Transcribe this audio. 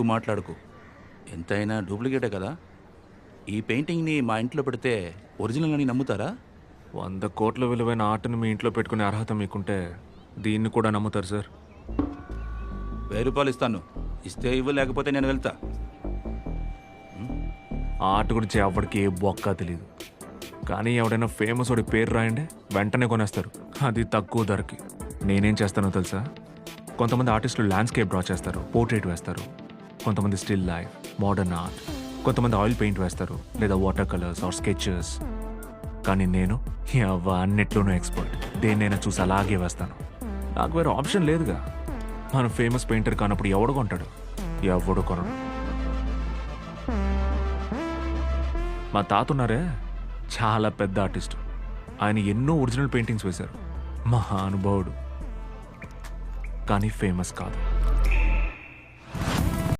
ఎక్కువ మాట్లాడుకో. ఎంతైనా డూప్లికేటే కదా. ఈ పెయింటింగ్ని మా ఇంట్లో పెడితే ఒరిజినల్ అని నమ్ముతారా? 100 కోట్ల విలువైన ఆర్ట్ని మీ ఇంట్లో పెట్టుకునే అర్హత మీకుంటే దీన్ని కూడా నమ్ముతారు సార్. 1000 రూపాయలు ఇస్తాను. ఇస్తే ఇవ్వు, లేకపోతే నేను వెళ్తా. ఆ ఆర్ట్ గురించి ఎవరికి ఏ బొక్క తెలియదు. కానీ ఎవడైనా ఫేమస్ వాడి పేరు రాయండి, వెంటనే కొనేస్తారు. అది తక్కువ ధరకి. నేనేం చేస్తానో తెలుసా? కొంతమంది ఆర్టిస్టులు ల్యాండ్స్కేప్ డ్రా చేస్తారు, పోర్ట్రేట్ వేస్తారు. కొంతమంది స్టిల్ లైఫ్, మోడర్న్ ఆర్ట్. కొంతమంది ఆయిల్ పెయింట్ వేస్తారు, లేదా వాటర్ కలర్స్ ఆర్ స్కెచెస్. కానీ నేను అన్నిట్లోనూ ఎక్స్పర్ట్. దేన్నైనా చూసి అలాగే వేస్తాను. నాకు వేరే ఆప్షన్ లేదుగా. మన ఫేమస్ పెయింటర్ కానప్పుడు ఎవడు కొంటాడు? ఎవడు కొనడు. మా తాత ఉన్నారే, చాలా పెద్ద ఆర్టిస్ట్. ఆయన ఎన్నో ఒరిజినల్ పెయింటింగ్స్ వేశారు. మహానుభావుడు. కానీ ఫేమస్ కాదు.